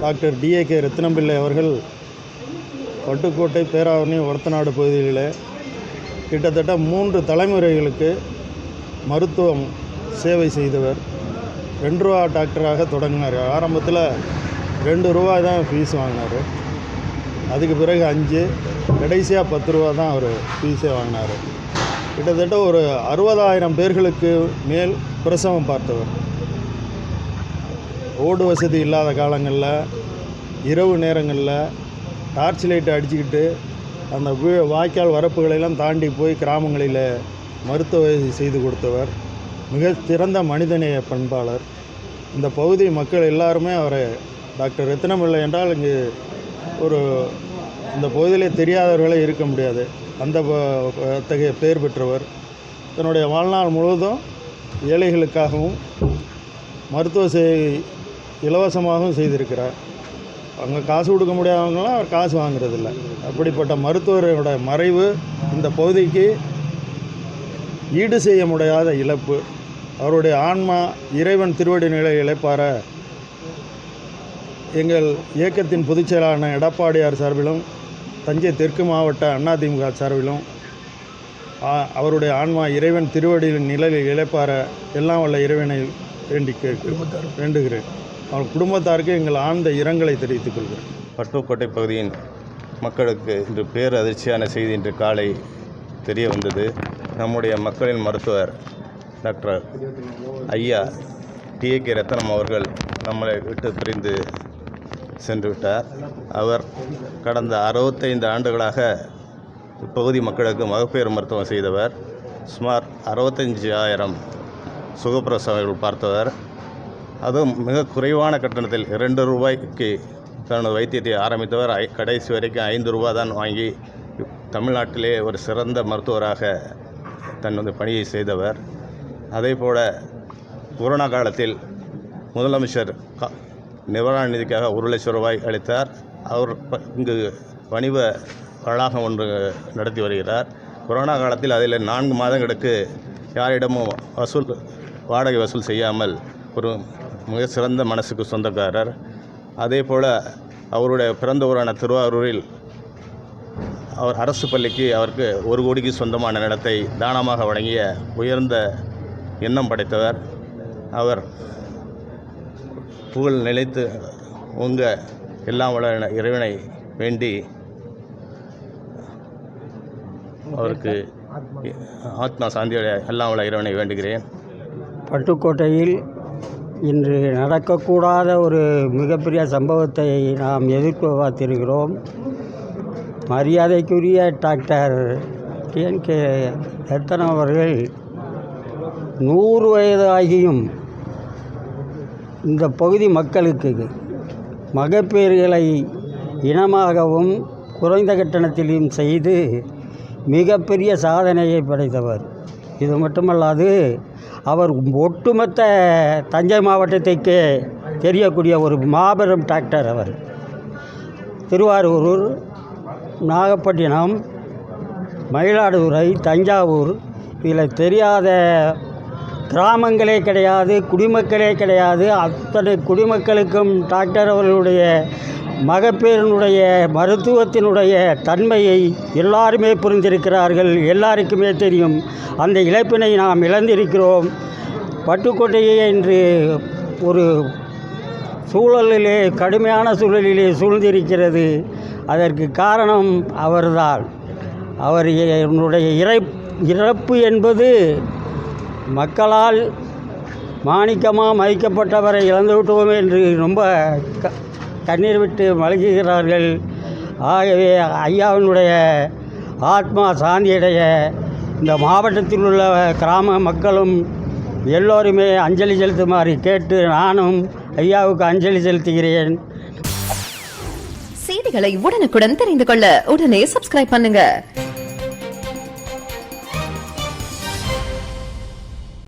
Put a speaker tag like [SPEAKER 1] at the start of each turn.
[SPEAKER 1] Doctor TAK ரத்தினம்பிள்ளை அவர்கள் பட்டுக்கோட்டை, பேராவூரணி, ஒரத்தநாடு பகுதிகளில் கிட்டத்தட்ட 3 தலைமுறைகளுக்கு மருத்துவம் சேவை செய்தவர். 2 ரூபா டாக்டராக தொடங்கினார். ஆரம்பத்தில் 2 ரூபாய் தான் ஃபீஸ் வாங்கினார். அதுக்கு பிறகு 5, கடைசியாக 10 ரூபா தான் அவர் ஃபீஸே வாங்கினார். கிட்டத்தட்ட ஒரு 60,000 பேர்களுக்கு மேல் பிரசவம் பார்த்தவர். ரோடு வசதி இல்லாத காலங்களில் இரவு நேரங்களில் டார்ச் லைட்டை அடிச்சுக்கிட்டு அந்த வாய்க்கால் வரப்புகளெல்லாம் தாண்டி போய் கிராமங்களில் மருத்துவ செய்து கொடுத்தவர். மிக சிறந்த மனிதநேய பண்பாளர். இந்த பகுதி மக்கள் எல்லாருமே அவரை டாக்டர் ரத்தினம்பிள்ளை என்றால் இங்கு இந்த பகுதியிலே தெரியாதவர்களே இருக்க முடியாது. அந்த அத்தகைய பெயர் பெற்றவர். தன்னுடைய வாழ்நாள் முழுவதும் ஏழைகளுக்காகவும் மருத்துவ இலவசமாகவும் செய்திருக்கிறார். அங்கே காசு கொடுக்க முடியாதவங்களாம் அவர் காசு வாங்குறதில்ல. அப்படிப்பட்ட மருத்துவரோட மறைவு இந்த பகுதிக்கு ஈடு செய்ய முடியாத இழப்பு. அவருடைய ஆன்மா இறைவன் திருவடி நிலை இழைப்பார எங்கள் இயக்கத்தின் பொதுச் செயலாளரான எடப்பாடியார் சார்பிலும் தஞ்சை தெற்கு மாவட்ட அதிமுக சார்பிலும் அவருடைய ஆன்மா இறைவன் திருவடியின் நிலையில் இழைப்பார எல்லாம் வல்ல இறைவனை வேண்டுகிறேன். அவர் குடும்பத்தாருக்கு எங்கள் ஆழ்ந்த இரங்கலை தெரிவித்துக் கொள்கிறேன்.
[SPEAKER 2] பட்டுக்கோட்டை பகுதியின் மக்களுக்கு இன்று பேரதிர்ச்சியான செய்தி இன்று காலை தெரிய வந்தது. நம்முடைய மக்களின் மருத்துவர் டாக்டர் ஐயா டிஏகே ரத்தினம் அவர்கள் நம்மளை விட்டு பிரிந்து சென்று விட்டார். அவர் கடந்த 65 ஆண்டுகளாக இப்பகுதி மக்களுக்கு மகப்பேறு மருத்துவம் செய்தவர். சுமார் 65,000 சுகப்பிரசவங்கள் பார்த்தவர். அதுவும் மிக குறைவான கட்டணத்தில் 2 ரூபாய்க்கு தனது வைத்தியத்தை ஆரம்பித்தவர். கடைசி வரைக்கும் 5 ரூபா தான் வாங்கி தமிழ்நாட்டிலே ஒரு சிறந்த மருத்துவராக தனது பணியை செய்தவர். அதேபோல் கொரோனா காலத்தில் முதலமைச்சர் நிவாரண நிதிக்காக 1 லட்சம் ரூபாய் அளித்தார். அவர் இங்கு வணிக வளாகம் ஒன்று நடத்தி வருகிறார். கொரோனா காலத்தில் அதில் 4 மாதங்களுக்கு யாரிடமும் வாடகை வசூல் செய்யாமல் ஒரு மிக சிறந்த மனசுக்கு சொந்தக்காரர். அதே போல் அவருடைய பிறந்த ஊரான திருவாரூரில் அவர் அரசு பள்ளிக்கு அவருக்கு 1 கோடிக்கு சொந்தமான நிலத்தை தானமாக வழங்கிய உயர்ந்த எண்ணம் படைத்தவர். அவர் புகழ் நிலைத்து எல்லாம் வல்ல இறைவனை வேண்டி அவருக்கு ஆத்மா சாந்தியோட எல்லாம் வல்ல இறைவனை வேண்டுகிறேன்.
[SPEAKER 3] பட்டுக்கோட்டையில் இன்று நடக்கக்கூடாத ஒரு மிகப்பெரிய சம்பவத்தை நாம் பார்த்திருக்கிறோம். மரியாதைக்குரிய டாக்டர் டிஎன்கே ரத்தினம் அவர்கள் 100 வயது ஆகியும் இந்த பகுதி மக்களுக்கு மகப்பேறுகளை இனமாகவும் குறைந்த கட்டணத்திலும் செய்து மிகப்பெரிய சாதனையை படைத்தவர். இது மட்டுமல்லாது அவர் ஒட்டுமொத்த தஞ்சை மாவட்டத்திற்கே தெரியக்கூடிய ஒரு மாபெரும் டாக்டர். அவர் திருவாரூர், நாகப்பட்டினம், மயிலாடுதுறை, தஞ்சாவூர் இதில் தெரியாத கிராமங்களே கிடையாது, குடிமக்களே கிடையாது. அத்தனை குடிமக்களுக்கும் டாக்டர் அவர்களுடைய மகப்பேறினுடைய மருத்துவத்தினுடைய தன்மையை எல்லாருமே புரிந்திருக்கிறார்கள். எல்லாருக்குமே தெரியும். அந்த இழப்பினை நாம் இழந்திருக்கிறோம். பட்டுக்கோட்டையை இன்று ஒரு சூழலிலே, கடுமையான சூழலிலே சூழ்ந்திருக்கிறது. அதற்கு காரணம் அவர்தான். அவருடைய இறப்பு என்பது மக்களால் மாணிக்கமாக மதிக்கப்பட்டவரை இழந்துவிட்டோமே என்று ரொம்ப கண்ணீர் விட்டு மலங்குகிறார்கள். ஆகவே ஐயாவினுடைய ஆத்மா சாந்தியடைய இந்த மாவட்டத்தில் உள்ள கிராம மக்களும் எல்லோருமே அஞ்சலி செலுத்துமாறு கேட்டு நானும் ஐயாவுக்கு அஞ்சலி செலுத்துகிறேன்.
[SPEAKER 4] செய்திகளை உடனுக்குடன் தெரிந்து கொள்ள உடனே சப்ஸ்கிரைப் பண்ணுங்க.